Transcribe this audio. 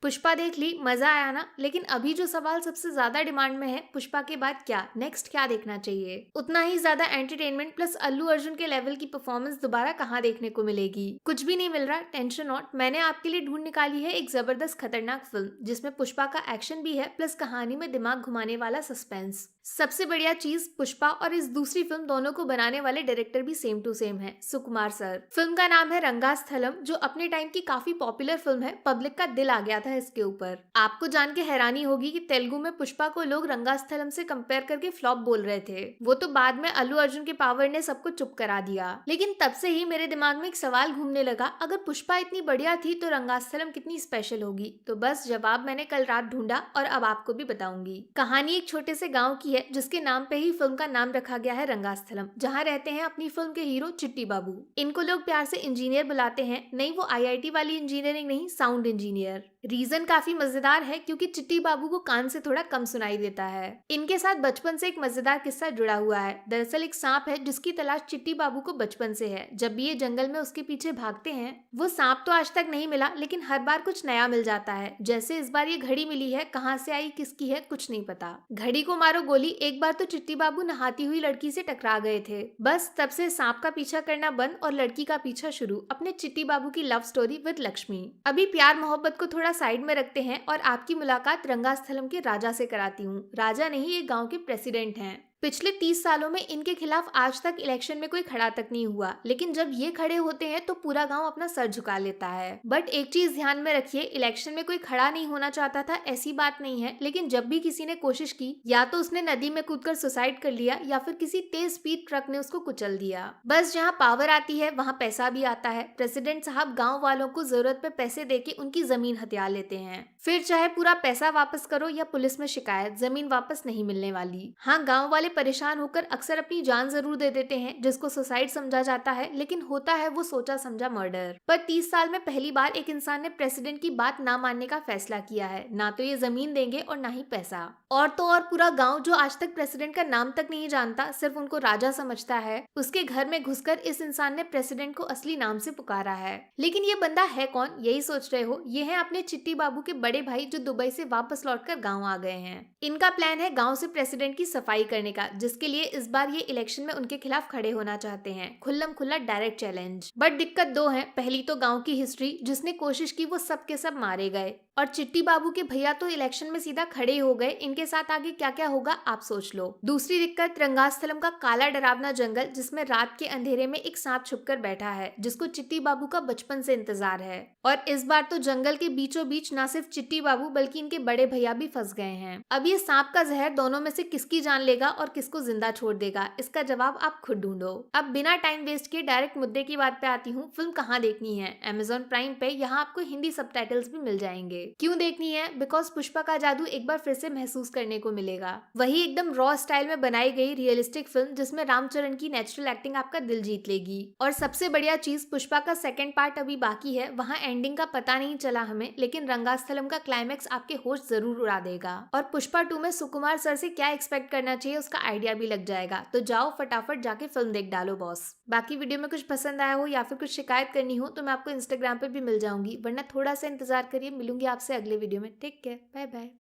पुष्पा देख ली, मजा आया ना? लेकिन अभी जो सवाल सबसे ज्यादा डिमांड में है, पुष्पा के बाद क्या नेक्स्ट, क्या देखना चाहिए? उतना ही ज्यादा एंटरटेनमेंट प्लस अल्लू अर्जुन के लेवल की परफॉर्मेंस दोबारा कहाँ देखने को मिलेगी? कुछ भी नहीं मिल रहा, टेंशन नॉट। मैंने आपके लिए ढूंढ निकाली है एक जबरदस्त खतरनाक फिल्म जिसमें पुष्पा का एक्शन भी है प्लस कहानी में दिमाग घुमाने वाला सस्पेंस। सबसे बढ़िया चीज, पुष्पा और इस दूसरी फिल्म दोनों को बनाने वाले डायरेक्टर भी सेम टू सेम है, सुकुमार सर। फिल्म का नाम है रंगास्थलम, जो अपने टाइम की काफी पॉपुलर फिल्म है। पब्लिक का दिल आ गया था इसके ऊपर। आपको जान के हैरानी होगी कि तेलुगु में पुष्पा को लोग रंगास्थलम से कंपेयर करके फ्लॉप बोल रहे थे। वो तो बाद में अल्लू अर्जुन के पावर ने सबको चुप करा दिया। लेकिन तब से ही मेरे दिमाग में एक सवाल घूमने लगा, अगर पुष्पा इतनी बढ़िया थी तो रंगास्थलम कितनी स्पेशल होगी? तो बस जवाब मैंने कल रात ढूंढा और अब आपको भी बताऊंगी। कहानी एक छोटे से गाँव की है जिसके नाम पे ही फिल्म का नाम रखा गया है रंगास्थलम, जहाँ रहते हैं अपनी फिल्म के हीरो चिट्टी बाबू। इनको लोग प्यार से इंजीनियर बुलाते हैं। नहीं, वो आईआईटी वाली इंजीनियरिंग नहीं, साउंड इंजीनियर। रीजन काफी मजेदार है क्योंकि चिट्टी बाबू को कान से थोड़ा कम सुनाई देता है। इनके साथ बचपन से एक मजेदार किस्सा जुड़ा हुआ है। दरअसल एक सांप है जिसकी तलाश चिट्टी बाबू को बचपन से है। जब भी ये जंगल में उसके पीछे भागते हैं, वो सांप तो आज तक नहीं मिला, लेकिन हर बार कुछ नया मिल जाता है। जैसे इस बार ये घड़ी मिली है, कहाँ से आई, किसकी है, कुछ नहीं पता। घड़ी को मारो गोली। एक बार तो चिट्टी बाबू नहाती हुई लड़की से टकरा गए थे। बस तब से सांप का पीछा करना बंद और लड़की का पीछा शुरू। अपने चिट्टी बाबू की लव स्टोरी विद लक्ष्मी। अभी प्यार मोहब्बत को थोड़ा साइड में रखते हैं और आपकी मुलाकात रंगास्थलम के राजा से कराती हूँ। राजा नहीं, ये गांव के प्रेसिडेंट हैं। पिछले 30 सालों में इनके खिलाफ आज तक इलेक्शन में कोई खड़ा तक नहीं हुआ, लेकिन जब ये खड़े होते हैं तो पूरा गांव अपना सर झुका लेता है। बट एक चीज ध्यान में रखिए, इलेक्शन में कोई खड़ा नहीं होना चाहता था ऐसी बात नहीं है, लेकिन जब भी किसी ने कोशिश की, या तो उसने नदी में कूदकर सुसाइड कर लिया या फिर किसी तेज स्पीड ट्रक ने उसको कुचल दिया। बस जहाँ पावर आती है वहाँ पैसा भी आता है। प्रेसिडेंट साहब गाँव वालों को जरूरत पे पैसे देके उनकी जमीन हथिया लेते हैं। फिर चाहे पूरा पैसा वापस करो या पुलिस में शिकायत, जमीन वापस नहीं मिलने वाली। हाँ, गाँव वाले परेशान होकर अक्सर अपनी जान जरूर दे देते हैं, जिसको सुसाइड समझा जाता है, लेकिन होता है वो सोचा समझा मर्डर। पर 30 साल में पहली बार एक इंसान ने प्रेसिडेंट की बात ना मानने का फैसला किया है। ना तो ये जमीन देंगे और ना ही पैसा। और तो और पूरा गांव जो आज तक प्रेसिडेंट का नाम तक नहीं जानता, सिर्फ उनको राजा समझता है, उसके घर में घुसकर इस इंसान ने प्रेसिडेंट को असली नाम से पुकारा है। लेकिन ये बंदा है कौन, यही सोच रहे हो? ये है अपने चिट्टी बाबू के बड़े भाई जो दुबई से वापस लौटकर गाँव आ गए हैं। इनका प्लान है गाँव से प्रेसिडेंट की सफाई करने का, जिसके लिए इस बार ये इलेक्शन में उनके खिलाफ खड़े होना चाहते हैं। खुल्लम खुल्ला डायरेक्ट चैलेंज। बट दिक्कत दो है। पहली तो गांव की हिस्ट्री, जिसने कोशिश की वो सब के सब मारे गए, और चिट्टी बाबू के भैया तो इलेक्शन में सीधा खड़े हो गए। इनके साथ आगे क्या क्या होगा आप सोच लो। दूसरी दिक्कत, रंगास्थलम का काला डरावना जंगल, जिसमें रात के अंधेरे में एक सांप छुपकर बैठा है, जिसको चिट्टी बाबू का बचपन से इंतजार है। और इस बार तो जंगल के बीचों बीच ना सिर्फ चिट्टी बाबू बल्कि इनके बड़े भैया भी फंस गए हैं। अब ये सांप का जहर दोनों में से किसकी जान लेगा और किसको जिंदा छोड़ देगा, इसका जवाब आप खुद ढूंढो। अब बिना टाइम वेस्ट किए डायरेक्ट मुद्दे की बात पे आती हूँ। फिल्म कहाँ देखनी है? अमेजॉन प्राइम पे। यहाँ आपको हिंदी सबटाइटल्स भी मिल जाएंगे। क्यों देखनी है? बिकॉज पुष्पा का जादू एक बार फिर से महसूस करने को मिलेगा। वही एकदम रॉ स्टाइल में बनाई गई रियलिस्टिक फिल्म, जिसमें रामचरण की नेचुरल एक्टिंग आपका दिल जीत लेगी। और सबसे बढ़िया चीज, पुष्पा का सेकंड पार्ट अभी बाकी है, वहाँ एंडिंग का पता नहीं चला हमें, लेकिन रंगास्थलम का क्लाइमैक्स आपके होश जरूर उड़ा देगा। और पुष्पा 2 में सुकुमार सर से क्या एक्सपेक्ट करना चाहिए उसका आइडिया भी लग जाएगा। तो जाओ फटाफट जाके फिल्म देख डालो बॉस। बाकी वीडियो में कुछ पसंद आया हो या फिर कुछ शिकायत करनी हो तो मैं आपको इंस्टाग्राम पे भी मिल जाऊंगी, वरना थोड़ा सा इंतजार करिए। मिलूंगी आपसे अगले वीडियो में। Take care, bye bye.